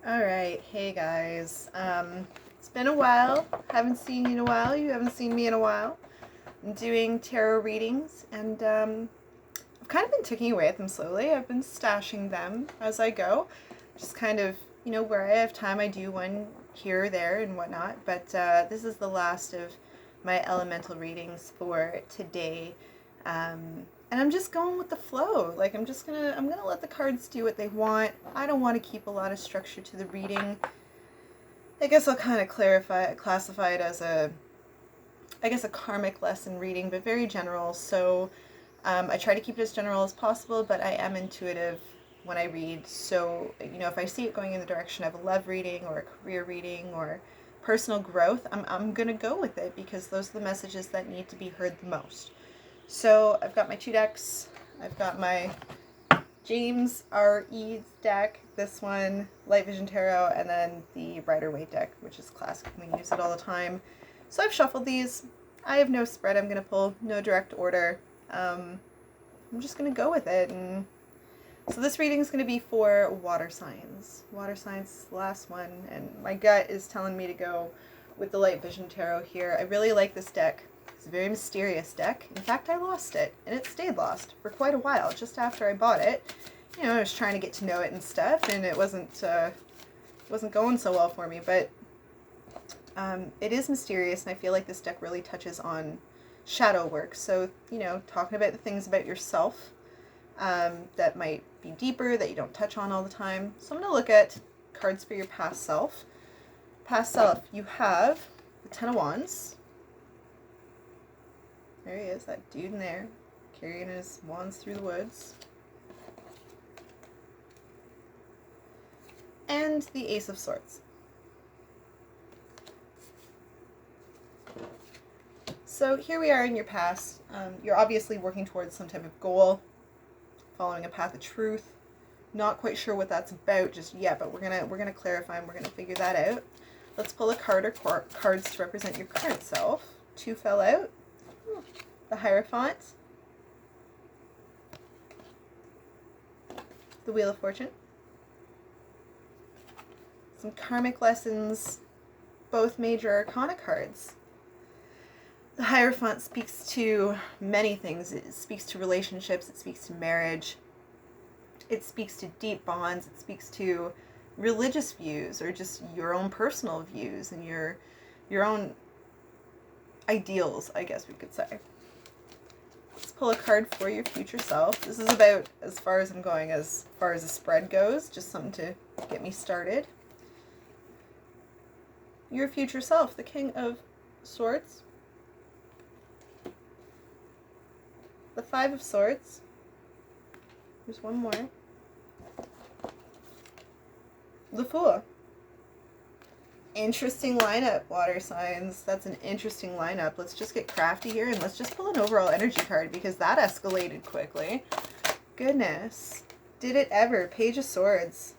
All right, hey guys. It's been a while. Haven't seen you in a while. You haven't seen me in a while. I'm doing tarot readings, and I've kind of been ticking away at them slowly. I've been stashing them as I go, just kind of, where I have time, I do one here or there and whatnot. But this is the last of my elemental readings for today. And I'm just going with the flow. Like I'm gonna let the cards do what they want. I don't want to keep a lot of structure to the reading. I guess I'll kind of classify it as a karmic lesson reading, but very general. So I try to keep it as general as possible, but I am intuitive when I read. So, if I see it going in the direction of a love reading or a career reading or personal growth, I'm going to go with it because those are the messages that need to be heard the most. So I've got my two decks. I've got my James R. Eads deck, this one, Light Vision Tarot, and then the Rider-Waite deck, which is classic. We use it all the time. So I've shuffled these. I have no spread I'm going to pull, no direct order. I'm just going to go with it. And so this reading is going to be for water signs. Water signs is the last one, and my gut is telling me to go with the Light Vision Tarot here. I really like this deck. It's a very mysterious deck. In fact, I lost it, and it stayed lost for quite a while. Just after I bought it, I was trying to get to know it and stuff, and it wasn't going so well for me. But it is mysterious, and I feel like this deck really touches on shadow work. So, talking about the things about yourself that might be deeper, that you don't touch on all the time. So I'm going to look at cards for your past self. Past self, you have the Ten of Wands. There he is, that dude in there, carrying his wands through the woods. And the Ace of Swords. So here we are in your past. You're obviously working towards some type of goal, following a path of truth. Not quite sure what that's about just yet, but we're gonna clarify and we're gonna figure that out. Let's pull a card or cards to represent your current self. Two fell out. The Hierophant, the Wheel of Fortune, some karmic lessons, both major arcana cards. The Hierophant speaks to many things. It speaks to relationships, it speaks to marriage, it speaks to deep bonds, it speaks to religious views or just your own personal views and your own ideals, I guess we could say. Let's pull a card for your future self. This is about as far as I'm going, as far as the spread goes, just something to get me started. Your future self, the King of Swords, the Five of Swords, there's one more, the Fool. Interesting lineup, water signs. That's an interesting lineup. Let's just get crafty here and let's just pull an overall energy card because that escalated quickly. Goodness. Did it ever? Page of Swords.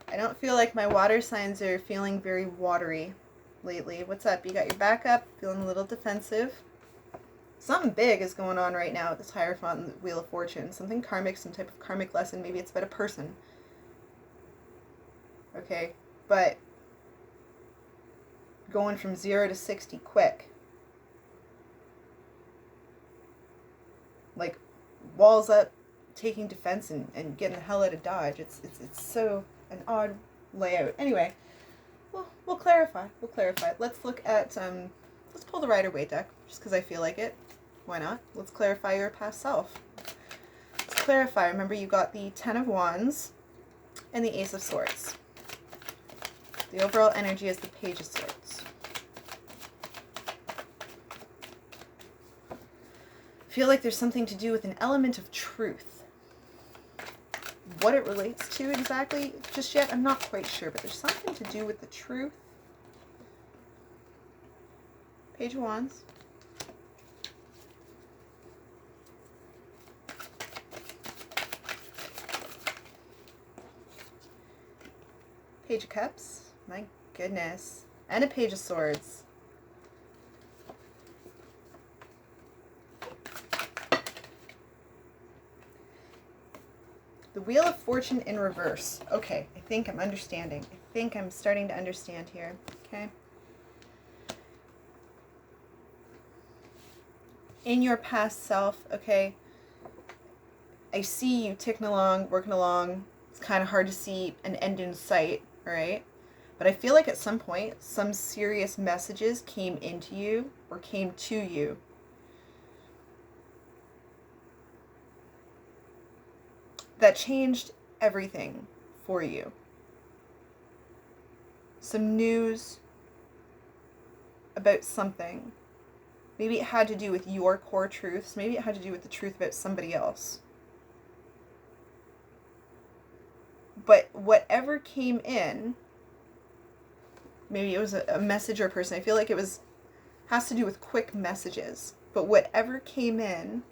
I don't feel like my water signs are feeling very watery lately. What's up? You got your back up, feeling a little defensive. Something big is going on right now with this Hierophant and the Wheel of Fortune. Something karmic, some type of karmic lesson. Maybe it's about a person. Okay, but going from 0 to 60 quick. Like, walls up, taking defense and getting the hell out of Dodge. It's so an odd layout. Anyway, we'll clarify. Let's look at, let's pull the Rider-Waite deck, just because I feel like it. Why not? Let's clarify your past self. Let's clarify. Remember, you got the Ten of Wands and the Ace of Swords. The overall energy is the Page of Swords. I feel like there's something to do with an element of truth. What it relates to exactly just yet, I'm not quite sure, but there's something to do with the truth. Page of Wands. Page of Cups. My goodness. And a Page of Swords. the Wheel of Fortune in reverse. Okay, I think I'm understanding. I think I'm starting to understand here. Okay. In your past self, okay, I see you ticking along, working along. It's kind of hard to see an end in sight, all right? But I feel like at some point, some serious messages came into you or came to you. That changed everything for you. Some news about something. Maybe it had to do with your core truths. Maybe it had to do with the truth about somebody else. But whatever came in, maybe it was a message or a person. I feel like it has to do with quick messages. But whatever came in,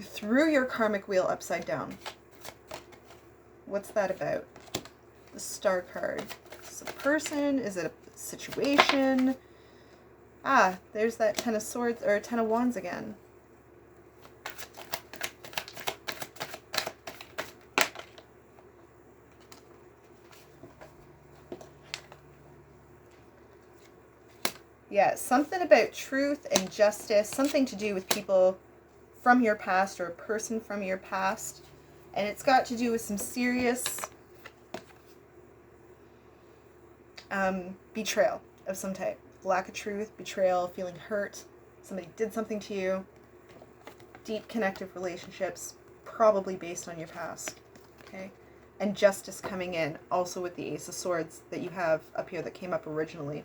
threw your karmic wheel upside down. What's that about? The Star card. Is it a person? Is it a situation? Ah, there's that Ten of Swords, or Ten of Wands again. Yeah, something about truth and justice, something to do with people from your past or a person from your past. And it's got to do with some serious betrayal of some type. Lack of truth, betrayal, feeling hurt. Somebody did something to you. Deep connective relationships, probably based on your past. Okay? And justice coming in, also with the Ace of Swords that you have up here that came up originally.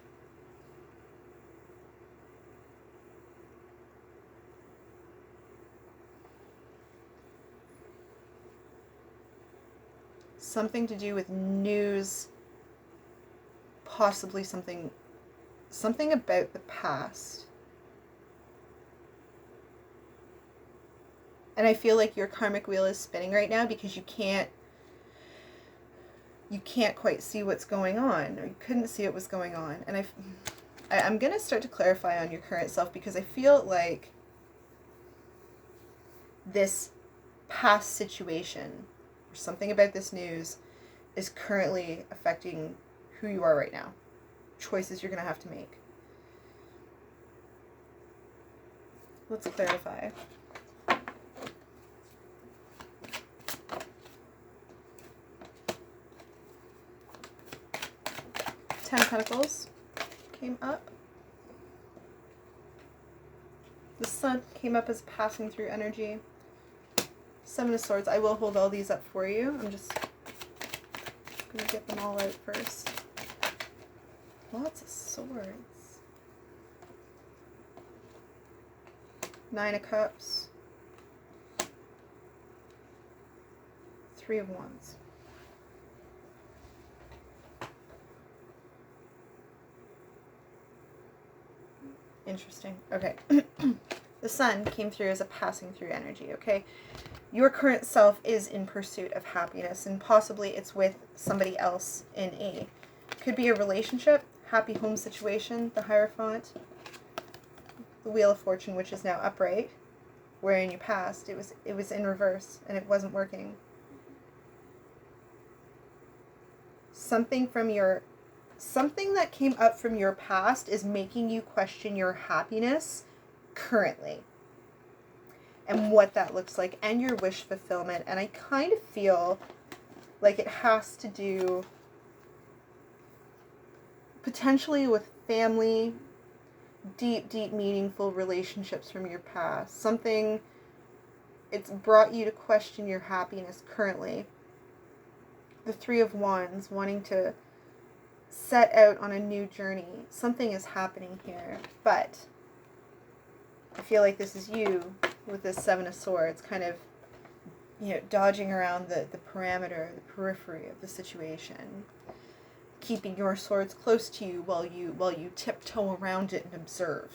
Something to do with news, possibly something about the past. And I feel like your karmic wheel is spinning right now because you can't quite see what's going on, or you couldn't see what was going on. And I'm going to start to clarify on your current self, because I feel like this past situation, or something about this news, is currently affecting who you are right now. Choices you're going to have to make. Let's clarify. Ten of Pentacles came up. The Sun came up as passing through energy. Seven of Swords. I will hold all these up for you. I'm just going to get them all out first. Lots of swords. Nine of Cups. Three of Wands. Interesting. Okay. The Sun came through as a passing through energy, okay? Your current self is in pursuit of happiness, and possibly it's with somebody else in a... Could be a relationship, happy home situation, the Hierophant, the Wheel of Fortune, which is now upright, where in your past it was in reverse and it wasn't working. Something that came up from your past is making you question your happiness currently, and what that looks like, and your wish fulfillment. And I kind of feel like it has to do potentially with family, deep, meaningful relationships from your past. Something, it's brought you to question your happiness currently. The Three of Wands, wanting to set out on a new journey. Something is happening here, but I feel like this is you with this Seven of Swords, kind of, dodging around the parameter, the periphery of the situation, keeping your swords close to you while you tiptoe around it and observe.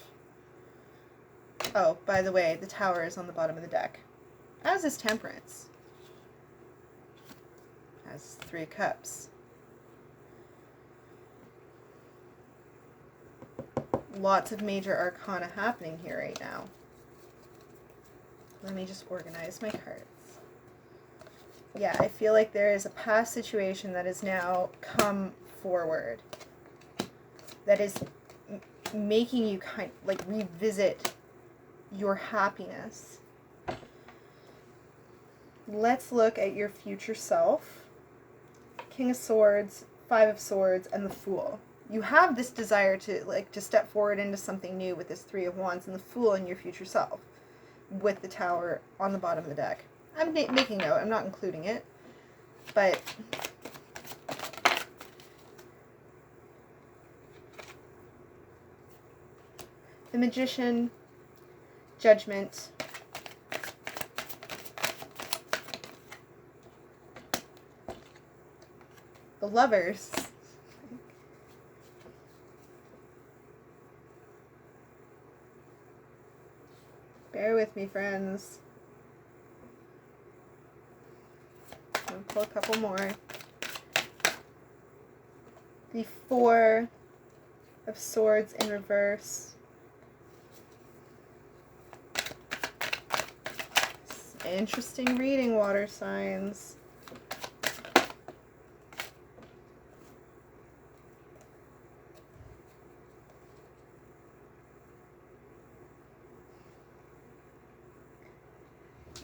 Oh, by the way, the Tower is on the bottom of the deck, as is Temperance, as Three of Cups. Lots of major arcana happening here right now. Let me just organize my cards. Yeah, I feel like there is a past situation that has now come forward. That is making you revisit your happiness. Let's look at your future self. King of Swords, Five of Swords, and the Fool. You have this desire to step forward into something new with this Three of Wands and the Fool in your future self with the Tower on the bottom of the deck. I'm making note. I'm not including it. But the Magician, Judgment, the Lovers, bear with me, friends. I'm going to pull a couple more. The Four of Swords in reverse. Interesting reading, water signs.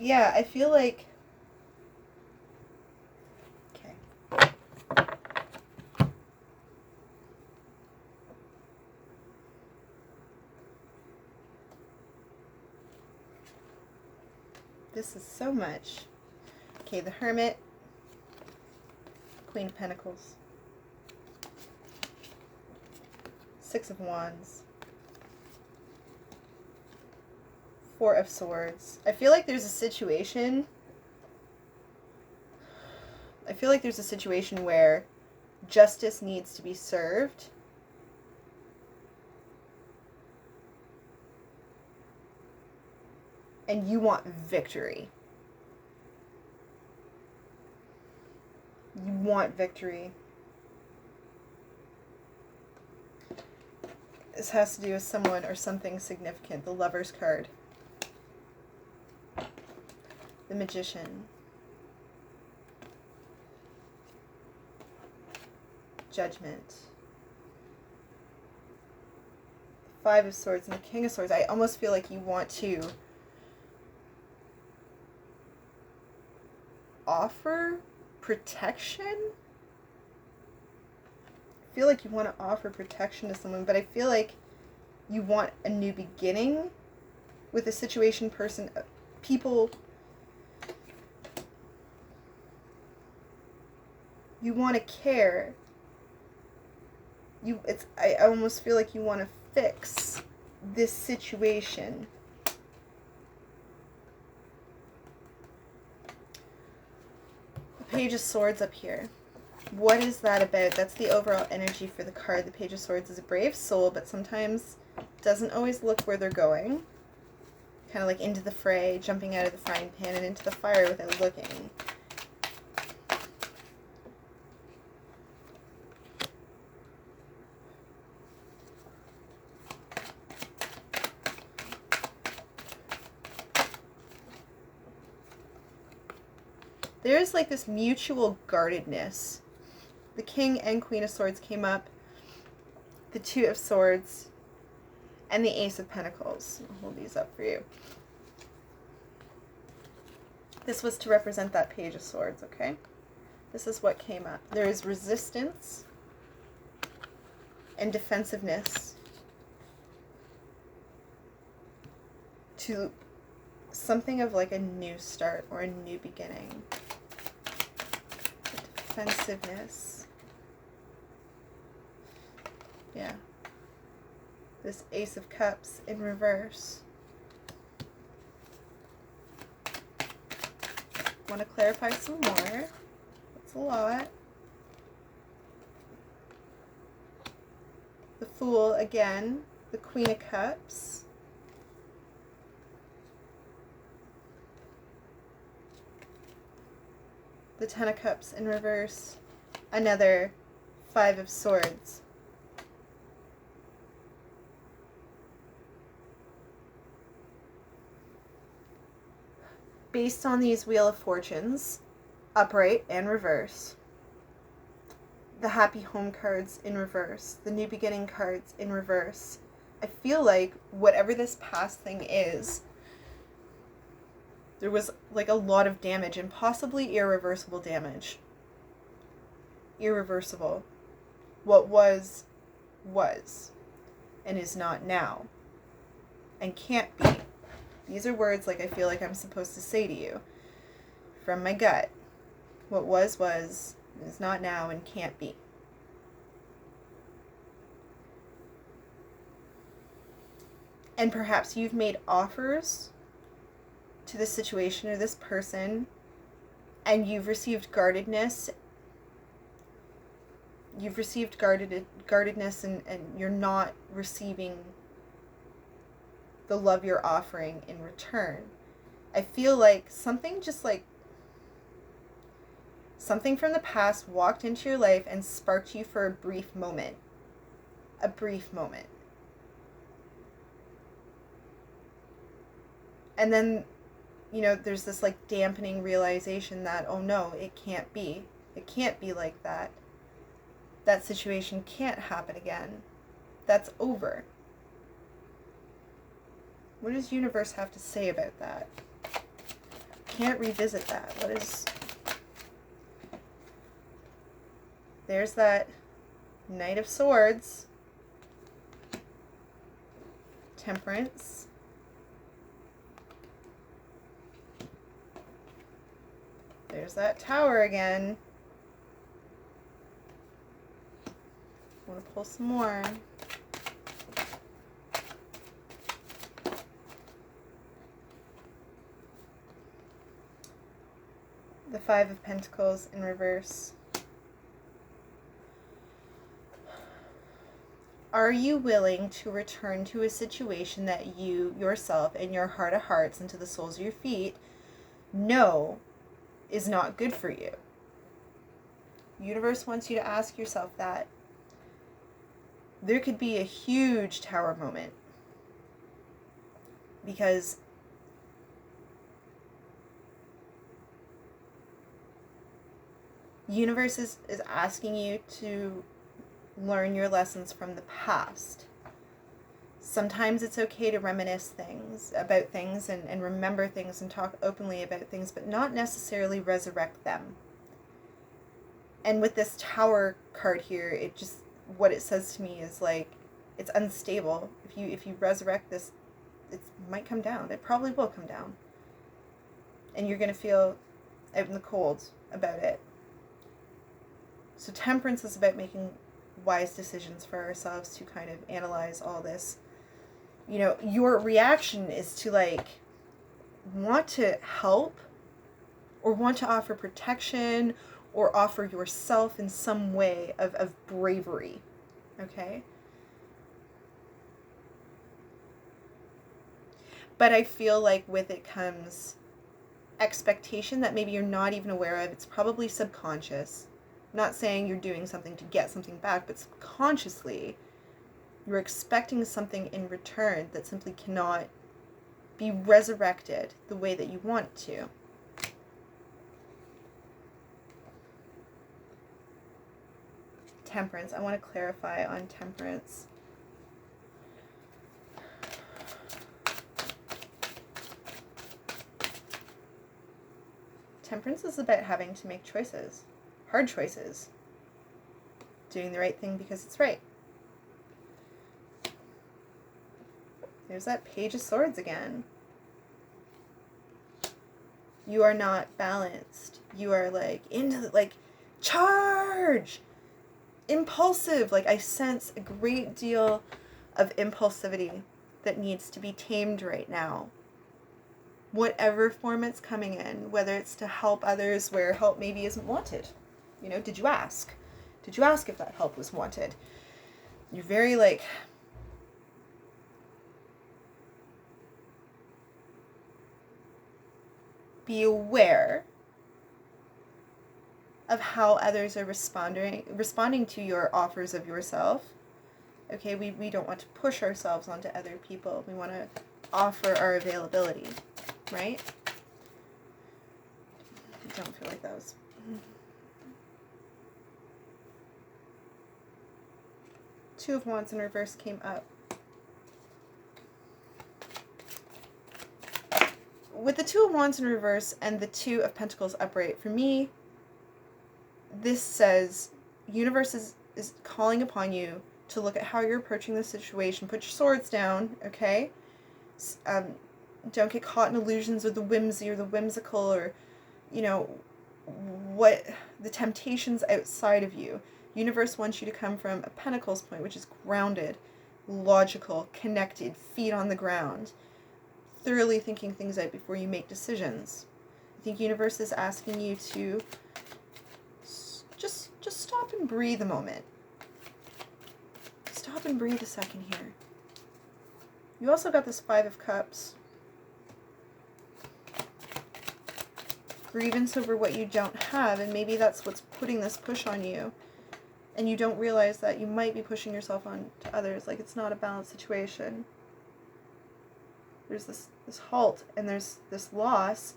Yeah, I feel like... Okay. This is so much. Okay, the Hermit, Queen of Pentacles, Six of Wands, Four of Swords. I feel like there's a situation. I feel like there's a situation where justice needs to be served. And you want victory. You want victory. This has to do with someone or something significant. The Lover's card. The Magician. Judgment. Five of Swords and the King of Swords. I almost feel like you want to offer protection. I feel like you want to offer protection to someone, but I feel like you want a new beginning with a situation, person, people. You want to care. I almost feel like you want to fix this situation. Page of Swords up here. What is that about? That's the overall energy for the card. The Page of Swords is a brave soul, but sometimes doesn't always look where they're going. Kind of like into the fray, jumping out of the frying pan and into the fire without looking. There's like this mutual guardedness. The King and Queen of Swords came up. The Two of Swords. And the Ace of Pentacles. I'll hold these up for you. This was to represent that Page of Swords, okay? This is what came up. There is resistance and defensiveness to something of like a new start or a new beginning. Defensiveness. Yeah. This Ace of Cups in reverse. Want to clarify some more. That's a lot. The Fool again. The Queen of Cups. The Ten of Cups in reverse. Another Five of Swords. based on these Wheel of Fortunes, upright and reverse, the Happy Home cards in reverse, the New Beginning cards in reverse, I feel like whatever this past thing is, there was like a lot of damage and possibly irreversible damage. Irreversible. What was and is not now and can't be. These are words like I feel like I'm supposed to say to you from my gut. What was, is not now, and can't be. And perhaps you've made offers to this situation or this person, and you've received guardedness. You've received guardedness, and you're not receiving the love you're offering in return. I feel like something from the past walked into your life and sparked you for a brief moment. A brief moment. And then, there's this like dampening realization that, oh no, it can't be. It can't be like that. That situation can't happen again. That's over. What does universe have to say about that? Can't revisit that. There's that Knight of Swords. Temperance. There's that Tower again. Want to pull some more. The Five of Pentacles in reverse. Are you willing to return to a situation that you yourself in your heart of hearts and to the soles of your feet know is not good for you? Universe wants you to ask yourself that. There could be a huge Tower moment because universe is asking you to learn your lessons from the past. Sometimes it's okay to reminisce about things and remember things and talk openly about things, but not necessarily resurrect them. And with this Tower card here, what it says to me is like, it's unstable. If you resurrect this, it might come down. It probably will come down. And you're going to feel out in the cold about it. So temperance is about making wise decisions for ourselves to kind of analyze all this. Your reaction is to want to help or want to offer protection or offer yourself in some way of bravery. Okay? But I feel like with it comes expectation that maybe you're not even aware of. It's probably subconscious. I'm not saying you're doing something to get something back, but subconsciously you're expecting something in return that simply cannot be resurrected the way that you want it to. Temperance. I want to clarify on temperance. Temperance is about having to make choices. Hard choices. Doing the right thing because it's right. There's that Page of Swords again. You are not balanced. You are charge! Impulsive. I sense a great deal of impulsivity that needs to be tamed right now. Whatever form it's coming in, whether it's to help others where help maybe isn't wanted. Did you ask? Did you ask if that help was wanted? You're very be aware of how others are responding to your offers of yourself. Okay, we don't want to push ourselves onto other people. We want to offer our availability, right? don't feel like that was... Two of Wands in reverse came up. With the Two of Wands in reverse and the Two of Pentacles upright, for me, this says universe is calling upon you to look at how you're approaching the situation. Put your swords down, okay? Don't get caught in illusions or the whimsy or the whimsical or, you know, what the temptations outside of you. Universe wants you to come from a Pentacles point, which is grounded, logical, connected, feet on the ground, thoroughly thinking things out before you make decisions. I think universe is asking you to just stop and breathe a moment. Stop and breathe a second here. You also got this Five of Cups. Grievance over what you don't have, and maybe that's what's putting this push on you. And you don't realize that you might be pushing yourself on to others, like it's not a balanced situation. There's this halt and there's this loss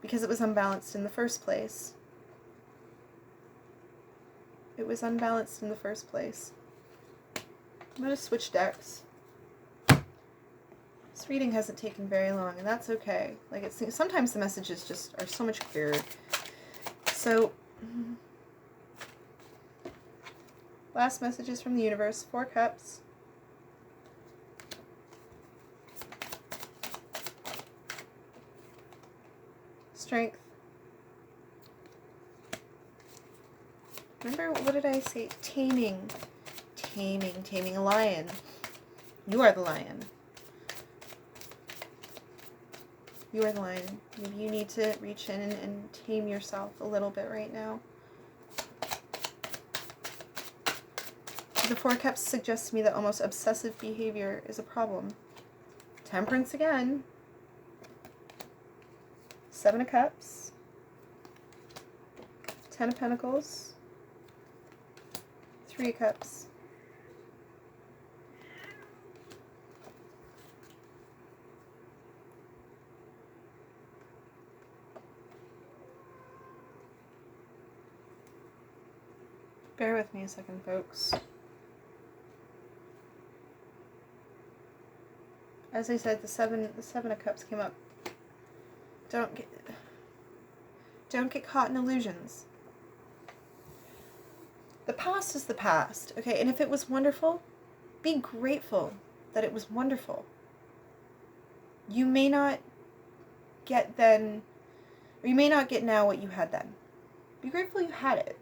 because it was unbalanced in the first place. It was unbalanced in the first place. I'm going to switch decks. This reading hasn't taken very long, and that's okay. Like, it's sometimes the messages just are so much clearer. So, last messages from the universe. 4 Cups. Strength. Remember, what did I say? Taming. Taming a lion. You are the lion. You are the lion. Maybe you need to reach in and tame yourself a little bit right now. The 4 Cups suggests to me that almost obsessive behavior is a problem. Temperance again. 7 of Cups. 10 of Pentacles. 3 of Cups. Bear with me a second, folks. As I said, the seven of Cups came up. Don't get caught in illusions. The past is the past, okay? And if it was wonderful, be grateful that it was wonderful. You may not get then, or you may not get now what you had then. Be grateful you had it.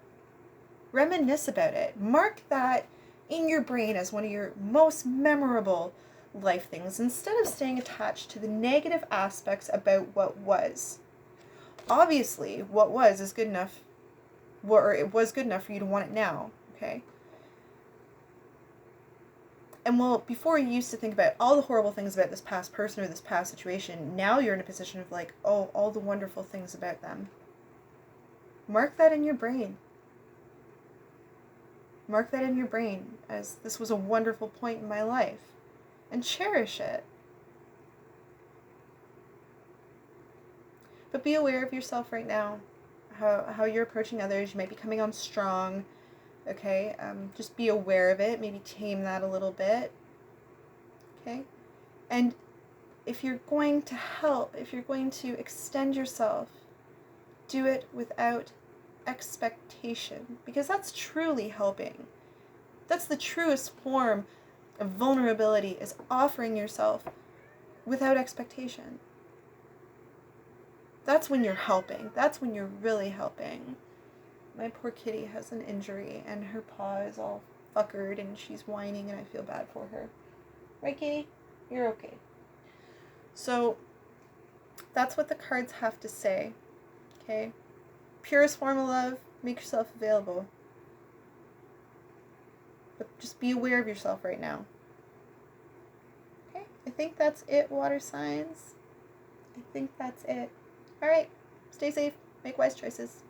Reminisce about it. Mark that in your brain as one of your most memorable life things, instead of staying attached to the negative aspects about what was. Obviously, what was is good enough, or it was good enough for you to want it now, okay? And well, before you used to think about all the horrible things about this past person or this past situation, now you're in a position of like, oh, all the wonderful things about them. Mark that in your brain. Mark that in your brain as this was a wonderful point in my life. And cherish it. But be aware of yourself right now. How you're approaching others. You might be coming on strong. Okay? Just be aware of it. Maybe tame that a little bit. Okay? And if you're going to help, if you're going to extend yourself, do it without expectation, because that's truly helping. That's the truest form of vulnerability, is offering yourself without expectation. That's when you're helping. That's when you're really helping. My poor kitty has an injury and her paw is all fuckered and she's whining and I feel bad for her. Right, kitty? You're okay. So that's what the cards have to say. Okay? Purest form of love, make yourself available. But just be aware of yourself right now. Okay? I think that's it, water signs. I think that's it. Alright. Stay safe. Make wise choices.